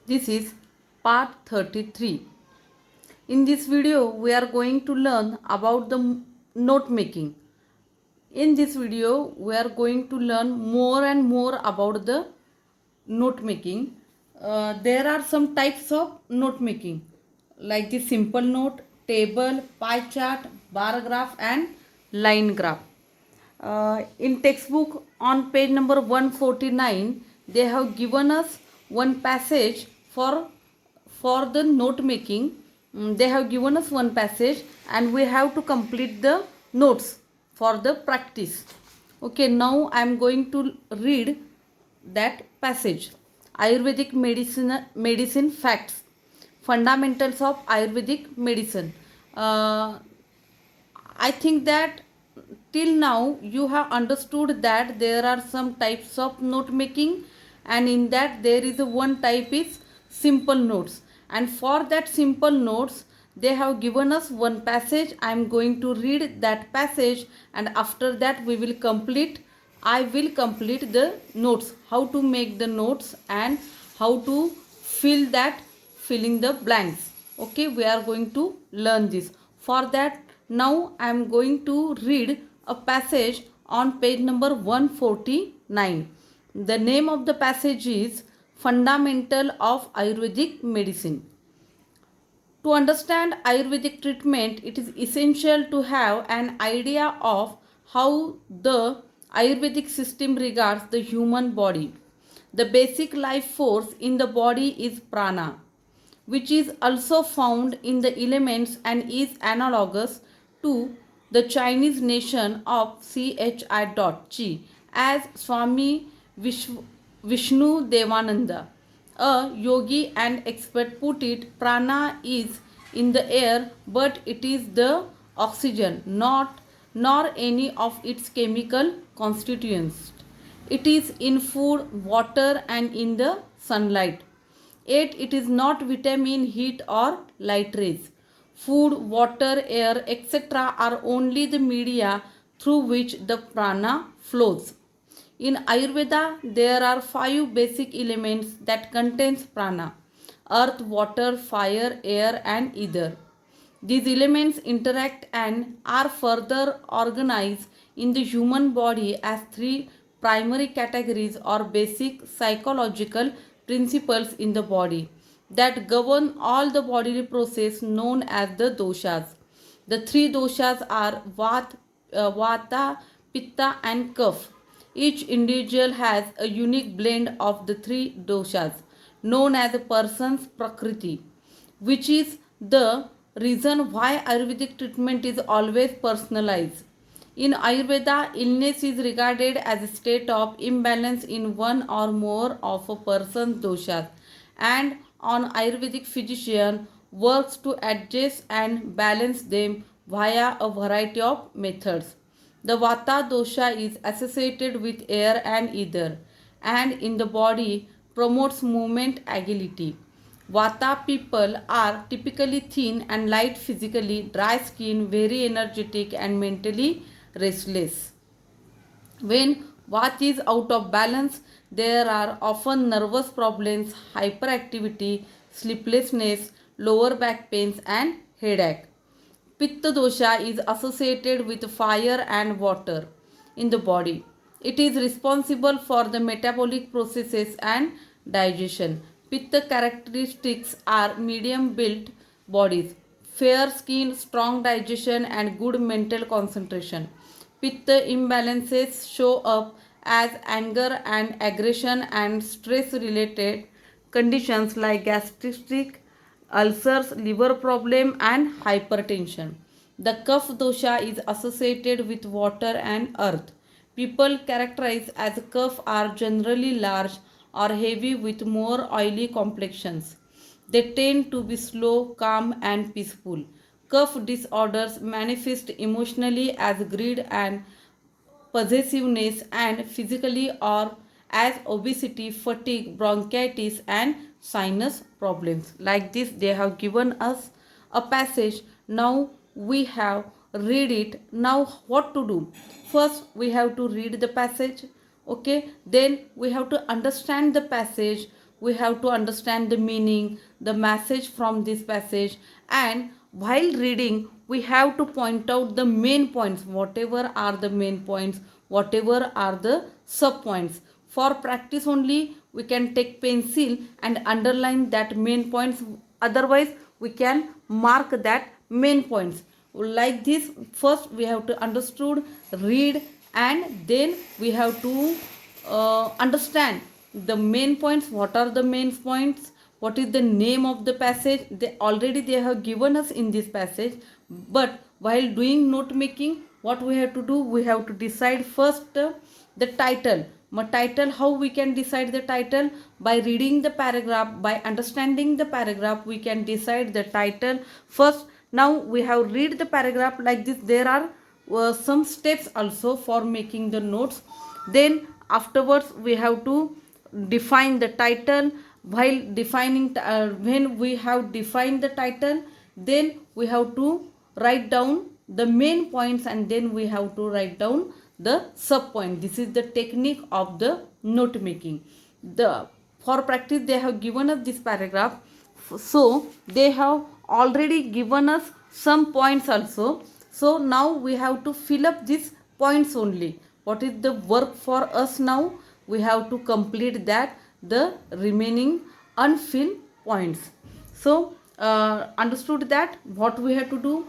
This is part 33. In this video, we are going to learn about the note making. In this video, we are going to learn more and more about the note making. There are some types of note making like the simple note, table, pie chart, bar graph and line graph. In textbook on page number 149, they have given us one passage for the note making. They have given us one passage and we have to complete the notes for the practice. Okay, now I am going to read that passage. Ayurvedic medicine facts, fundamentals of Ayurvedic medicine. I think that till now you have understood that there are some types of note making, and in that there is a one type is simple notes, and for that simple notes they have given us one passage. I am going to read that passage and after that I will complete the notes, how to make the notes and how to filling the blanks. Okay, we are going to learn this. For that, now I am going to read a passage on page number 149. The name of the passage is Fundamental of Ayurvedic Medicine. To understand Ayurvedic treatment, it is essential to have an idea of how the Ayurvedic system regards the human body. The basic life force in the body is prana, which is also found in the elements and is analogous to the Chinese nation of Chi, as Swami Vishnu Devananda, a yogi and expert, put it. Prana is in the air, but it is the oxygen, not nor any of its chemical constituents. It is in food, water, and in the sunlight. Yet it is not vitamin, heat, or light rays. Food, water, air, etc. are only the media through which the prana flows. In Ayurveda, there are 5 basic elements that contains prana: earth, water, fire, air, and ether. These elements interact and are further organized in the human body as 3 primary categories or basic psychological principles in the body that govern all the bodily process known as the doshas. The 3 doshas are Vata, Pitta, and Kapha. Each individual has a unique blend of the 3 doshas known as a person's Prakriti, which is the reason why Ayurvedic treatment is always personalized. In Ayurveda, illness is regarded as a state of imbalance in one or more of a person's doshas, and an Ayurvedic physician works to adjust and balance them via a variety of methods. The Vata dosha is associated with air and ether, and in the body promotes movement agility. Vata people are typically thin and light physically, dry skin, very energetic, and mentally restless. When Vata is out of balance, there are often nervous problems, hyperactivity, sleeplessness, lower back pains, and headache. Pitta dosha is associated with fire and water in the body. It is responsible for the metabolic processes and digestion. Pitta characteristics are medium built bodies, fair skin, strong digestion, and good mental concentration. Pitta imbalances show up as anger and aggression and stress related conditions like gastric ulcers, liver problem, and hypertension. The Kapha dosha is associated with water and earth. People characterized as Kapha are generally large or heavy with more oily complexions. They tend to be slow, calm, and peaceful. Kapha disorders manifest emotionally as greed and possessiveness, and physically or as obesity, fatigue, bronchitis, and sinus problems. Like this, they have given us a passage. Now we have read it. Now what to do? First, we have to read the passage. Okay, then we have to understand the passage. we have to understand the meaning, the message from this passage, and while reading we have to point out the main points, whatever are the main points, whatever are the sub points. For practice only we can take pencil and underline that main points, otherwise we can mark that main points. Like this, first we have to understood, read, and then we have to understand the main points. What are the main points? What is the name of the passage? They have given us in this passage, but while doing note making, what we have to do, we have to decide first the title. Title, how we can decide the title? By reading the paragraph, by understanding the paragraph we can decide the title first. Now we have read the paragraph like this. There are some steps also for making the notes. Then afterwards we have to define the title. While defining when we have defined the title, then we have to write down the main points, and then we have to write down the sub point. This is the technique of the note making. For practice they have given us this paragraph, so they have already given us some points also. So now we have to fill up these points only. What is the work for us now? We have to complete that, the remaining unfilled points. So understood that what we have to do?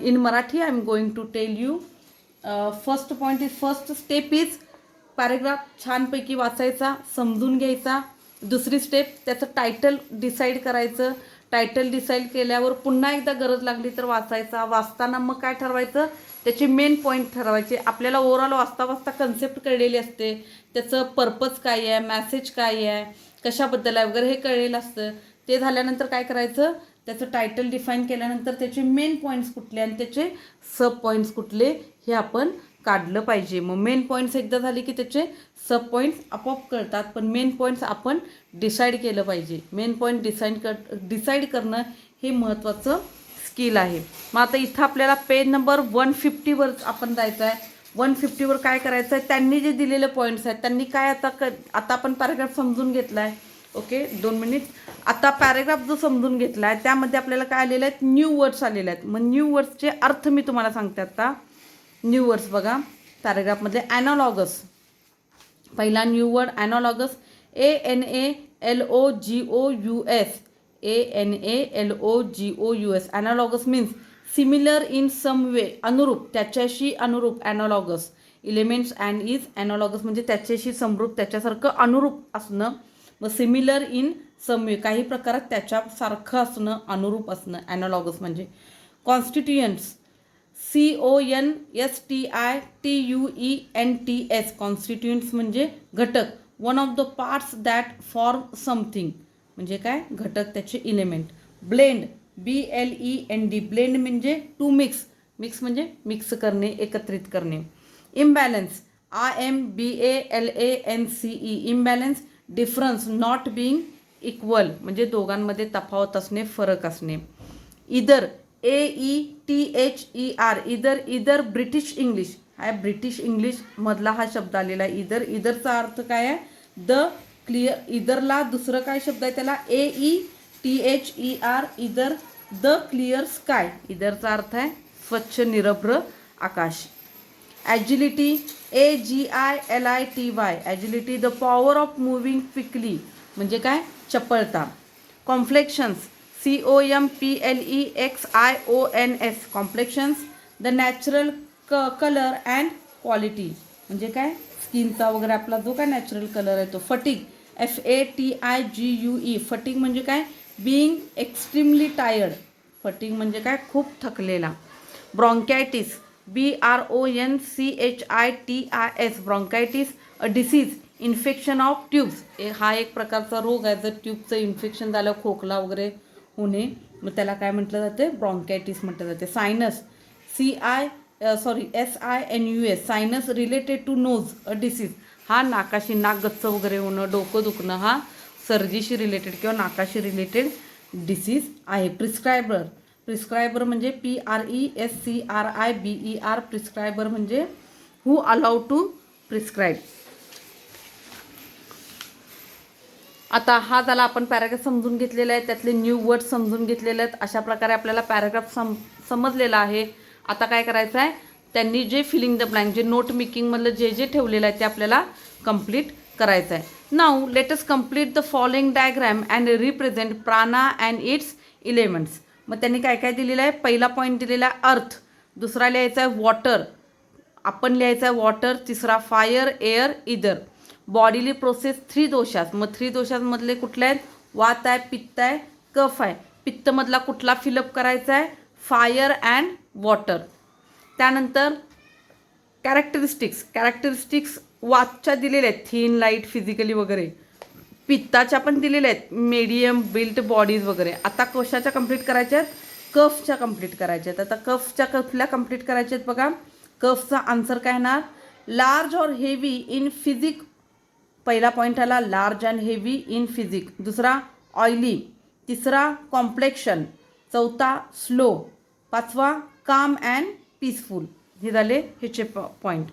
In Marathi I am going to tell you. First point is, first step is paragraph छानपैकी वाचायचा, समजून घ्यायचा. दुसरी step त्याचं title decide करायचं. Title decide केल्यावर पुन्हा एकदा गरज लागली तर वाचायचा. वाचताना मग काय ठरवायचं? त्याचे मेन पॉईंट ठरवायचे. आपल्याला ओव्हरऑल वाचता वाचता कन्सेप्ट कळलेली असते, त्याचं पर्पज काय आहे, मॅसेज काय आहे, कशाबद्दल आहे वगैरे हे कळलेलं असतं. ते झाल्यानंतर काय करायचं? त्याचं टायटल डिफाईन केल्यानंतर त्याचे मेन पॉईंट्स कुठले आणि त्याचे सब पॉईंट्स कुठले हे आपण काढलं पाहिजे. मग मेन पॉईंट्स एकदा झाले की त्याचे सब पॉईंट्स आपोआप कळतात, पण मेन पॉईंट्स आपण डिसाईड केलं पाहिजे. मेन पॉईंट डिसाईड करणं हे महत्त्वाचं स्किल आहे. मग आता इथं आपल्याला पेज नंबर 150वर आपण जायचं आहे. 150वर काय करायचं आहे? त्यांनी जे दिलेले पॉईंट्स आहेत त्यांनी काय आता आपण पॅराग्राफ समजून घेतला आहे. Okay, 2 minute. आता पॅरेग्राफ जो समजून घेतला आहे त्यामध्ये आपल्याला काय आलेलं आहेत? न्यू वर्ड्स आलेले आहेत. मग न्यू वर्ड्सचे अर्थ मी तुम्हाला सांगते. आता न्यू वर्ड्स बघा पॅरेग्राफमधले. ॲनॉलॉगस, पहिला new word analogous. ANALOGOUS, ANALOGOUS. Analogous means similar in some way, अनुरूप, त्याच्याशी अनुरूप. Analogous elements and is analogous म्हणजे त्याच्याशी समरूप, त्याच्यासारखं अनुरूप असणं. मग सिमिलर इन सम वे, काही प्रकारात त्याच्यासारखं असणं, अनुरूप असणं ॲनॉलॉगस म्हणजे. कॉन्स्टिट्युएंट्स, CONSTITUENTS, कॉन्स्टिट्युएंट्स म्हणजे घटक. One of the parts that form something म्हणजे काय? घटक, त्याचे इलेमेंट. ब्लेंड, BLEND, ब्लेंड म्हणजे टू मिक्स, मिक्स म्हणजे मिक्स करणे, एकत्रित करणे. Imbalance, IMBALANCE, imbalance. Difference, not being equal म्हणजे दोघांमध्ये तफावत असणे, फरक असणे. इदर, AETHER, इदर ब्रिटिश इंग्लिश, हा ब्रिटिश इंग्लिश मधला हा शब्द आलेला आहे. इदरचा अर्थ काय आहे? The clear. इदरला दुसरं काय शब्द आहे त्याला? AETHER, ether the clear sky. इदरचा अर्थ आहे स्वच्छ निरभ्र आकाश. Agility, AGILITY, agility the power of moving quickly म्हणजे काय? चपळता. Complexions, COMPLEXIONS, complexions the natural colour and quality म्हणजे काय? स्किनचा वगैरे आपला जो काय नॅचरल कलर आहे तो. फटिग, FATIGUE, फटिग म्हणजे काय? बीइंग एक्स्ट्रीमली टायर्ड, फटिग म्हणजे काय? खूप थकलेला. Bronchitis, BRONCHITIS, bronchitis a disease, infection of tubes, हा एक प्रकारचा रोग आहे. जर ट्यूबचं इन्फेक्शन झालं, खोकला वगैरे होणे, मग त्याला काय म्हटलं जाते? ब्रॉन्कायटिस म्हटलं जाते. Sinus, SINUS, sinus related to nose a disease, हा नाकाशी, नाक गच्च वगैरे होणं, डोकं दुखणं, हा सर्दीशी रिलेटेड किंवा नाकाशी रिलेटेड डिसीज आहे. प्रिस्क्रायबर, प्रिस्क्रायबर म्हणजे PRESCRIBER, प्रिस्क्रायबर म्हणजे हू अलाउड टू प्रिस्क्राईब. आता हा झाला आपण पॅराग्राफ समजून घेतलेला आहे, त्यातले न्यू वर्ड समजून घेतलेले आहेत. अशा प्रकारे आपल्याला पॅराग्राफ समजलेला आहे. आता काय करायचं आहे, त्यांनी जे फिलिंग द ब्लँक, जे नोट मेकिंगमधलं जे जे ठेवलेलं आहे ते आपल्याला कंप्लीट करायचं आहे. Now let us complete the following diagram and represent प्राणा अँड इट्स इलेमेंट्स. मग त्यांनी काय काय दिलेलं आहे, पहिला पॉईंट दिलेला आहे अर्थ, दुसरा लिहायचा आहे वॉटर, आपण लिहायचा आहे वॉटर, तिसरा फायर, एअर, इदर. बॉडीली प्रोसेस 3 दोषास, मग 3 दोषांमधले कुठले आहेत, वात आहे, पित्त आहे, कफ आहे. पित्तमधला कुठला फिलअप करायचा आहे, फायर अँड वॉटर. त्यानंतर कॅरेक्टरिस्टिक्स वातच्या दिलेल्या आहेत, थिन, लाईट, फिजिकली वगैरे. पित्ताच्या पण दिलेल्या आहेत, मीडियम, बिल्ट बॉडीज वगैरे. आता कशाच्या कंप्लीट करायच्या आहेत, कफच्या कंप्लीट करायच्या आहेत. आता कफच्या कुठल्या कंप्लीट करायच्या आहेत बघा. कफचा आन्सर काय येणार, लार्ज और हेवी इन फिजिक. पहिला पॉईंट आला large and heavy in physique, दुसरा ऑइली, तिसरा कॉम्प्लेक्शन, चौथा स्लो, पाचवा काम अँड पीसफुल. हे झाले ह्याचे पॉईंट.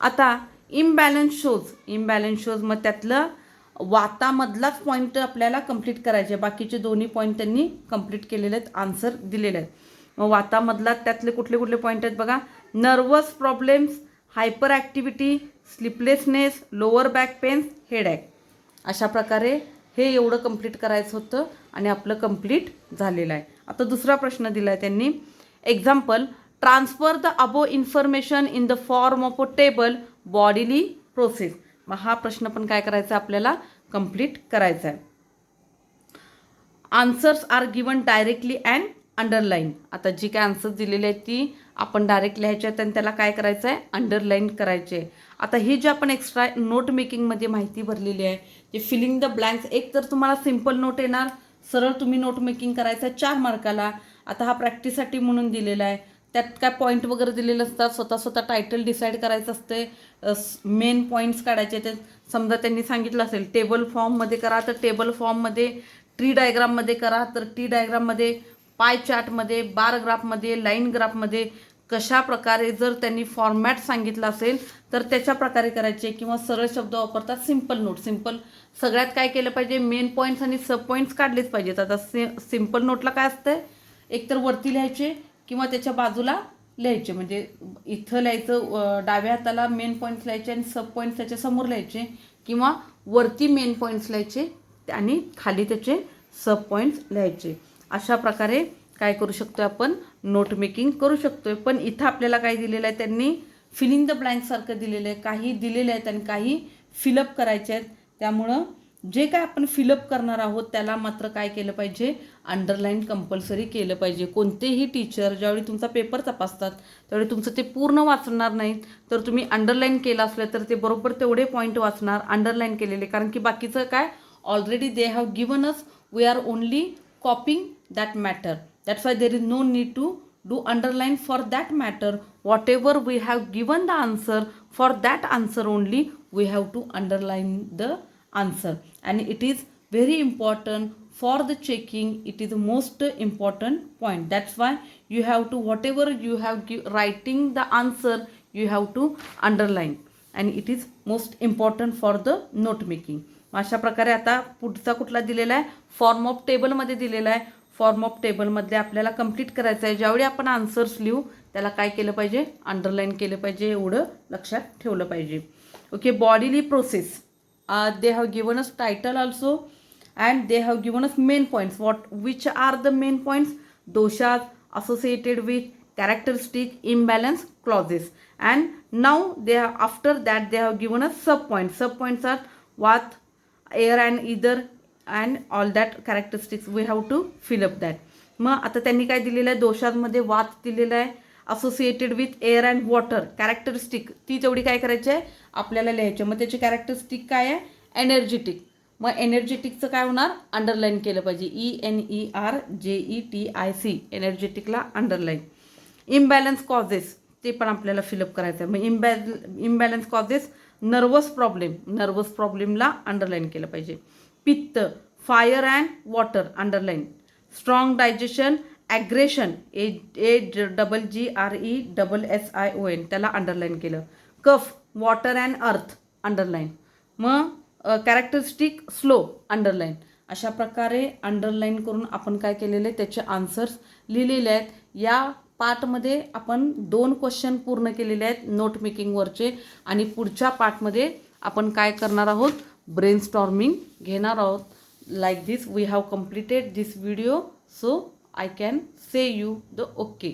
आता इम्बॅलन्स शोज, मग त्यातलं वातामधलाच पॉईंट आपल्याला कंप्लीट करायचे. बाकीचे दोन्ही पॉईंट त्यांनी कंप्लीट केलेले आहेत, आन्सर दिलेले आहेत. मग वातामधला त्यातले कुठले कुठले पॉईंट आहेत बघा, nervous problems, hyperactivity, sleeplessness, lower back pains, headache. अशा प्रकारे हे एवढं कंप्लीट करायचं होतं आणि आपलं कंप्लीट झालेलं आहे. आता दुसरा प्रश्न दिला आहे त्यांनी, example, transfer the above information in the form of a table bodily process. मग हा प्रश्न पण काय करायचा आपल्याला कंप्लीट करायचा आहे. Answers are given directly and underline. आता जी काय आन्सर्स दिलेली आहेत ती आपण डायरेक्ट लिहायच्या आहेत आणि त्याला काय करायचं आहे, अंडरलाईन करायचे. आता ही जी आपण एक्स्ट्रा नोट मेकिंगमध्ये माहिती भरलेली आहे, जे फिलिंग द ब्लँक्स, एक तर तुम्हाला सिम्पल नोट येणार, सरळ तुम्ही नोट मेकिंग करायचं आहे 4 मार्काला. आता हा प्रॅक्टिससाठी म्हणून दिलेला आहे. त्यात काय पॉईंट वगैरे दिलेले असतात, स्वतः टायटल डिसाईड करायचं असते, मेन पॉईंट्स काढायचे. ते समजा त्यांनी सांगितलं असेल टेबल फॉर्ममध्ये करा तर टेबल फॉर्ममध्ये, ट्री डायग्राममध्ये करा तर ट्री डायग्राममध्ये, पाय चार्टमध्ये, बार ग्राफमध्ये, लाईन ग्राफमध्ये, कशा प्रकारे जर त्यांनी फॉर्मॅट सांगितलं असेल तर त्याच्या प्रकारे करायचे. किंवा सरळ शब्द वापरतात सिम्पल नोट. सगळ्यात काय केलं पाहिजे, मेन पॉईंट्स आणि सब पॉईंट्स काढलेच पाहिजेत. आता सिम्पल नोटला काय असतं, एकतर वरती लिहायचे किंवा त्याच्या बाजूला लिहायचे. म्हणजे इथं लिहायचं डाव्या हाताला मेन पॉईंट्स लिहायचे आणि सब पॉईंट्स त्याच्या समोर लिहायचे, किंवा वरती मेन पॉईंट्स लिहायचे आणि खाली त्याचे सब पॉईंट्स लिहायचे. अशा प्रकारे काय करू शकतो आपण, नोट मेकिंग करू शकतोय. पण इथं आपल्याला काय दिलेलं आहे, त्यांनी फिलिंग द ब्लँकसारखं दिलेलं आहे. काही दिलेले आहेत आणि काही फिलअप करायचे आहेत. त्यामुळं जे काय आपण फिलअप करणार आहोत त्याला मात्र काय केलं पाहिजे, अंडरलाईन कंपल्सरी केलं पाहिजे. कोणतेही टीचर ज्यावेळी तुमचा पेपर तपासतात त्यावेळी तुमचं ते पूर्ण वाचणार नाहीत, तर तुम्ही अंडरलाईन केलं असलं तर ते बरोबर तेवढे पॉईंट वाचणार अंडरलाईन केलेले. कारण की बाकीचं काय, already they have given us, we are only copying that matter. That's why there is no need to do underline for that matter. Whatever we have given the answer, for that answer only we have to underline the answer. And it is very important for the checking. It is the most important point. That's why you have to, whatever you have writing the answer, you have to underline. And it is most important for the note making. अशा प्रकारे आता पुढचा कुठला दिलेला आहे, form of टेबलमध्ये दिलेला आहे. फॉर्म ऑफ टेबलमधले आपल्याला कंप्लीट करायचं आहे. ज्यावेळी आपण आन्सर्स लिहू त्याला काय केलं पाहिजे, अंडरलाईन केलं पाहिजे. एवढं लक्षात ठेवलं पाहिजे. Okay, bodily process, they have given us title also and they have given us main points. Which are the main points, doshas associated with characteristic imbalance clauses. And now they have, after that they have given us sub points. Sub points are what, air and ether and all that characteristics we have to fill up that. मग आता त्यांनी काय दिलेलं आहे, दोषांमध्ये वात दिलेलं आहे, associated with air and water. Characteristic ती तेवढी काय करायची आहे आपल्याला लिहायची. मग त्याची कॅरेक्टरिस्टिक काय आहे, एनर्जेटिक. मग एनर्जेटिकचं काय होणार, अंडरलाईन केलं पाहिजे, ENERGETIC, एनर्जेटिकला अंडरलाईन. इम्बॅलन्स कॉजेस ते पण आपल्याला फिलअप करायचं आहे. मग इम्बॅलन्स कॉजेस, नर्वस प्रॉब्लेमला अंडरलाईन केलं पाहिजे. पित्त, fire and water, underline. Strong digestion, aggression, AGGRESSION, त्याला अंडरलाईन केलं. कफ, वॉटर अँड अर्थ, अंडरलाईन. मग कॅरेक्टरिस्टिक स्लो अंडरलाईन. अशा प्रकारे अंडरलाईन करून आपण काय केलेले त्याचे आन्सर्स लिहिलेले आहेत. या पार्टमध्ये आपण 2 क्वेश्चन पूर्ण केलेले आहेत नोट मेकिंगवरचे आणि पुढच्या पार्टमध्ये आपण काय करणार आहोत ब्रेनस्टॉर्मिंग घेणार आहोत. Like this we have completed this video, so I can say you the okay.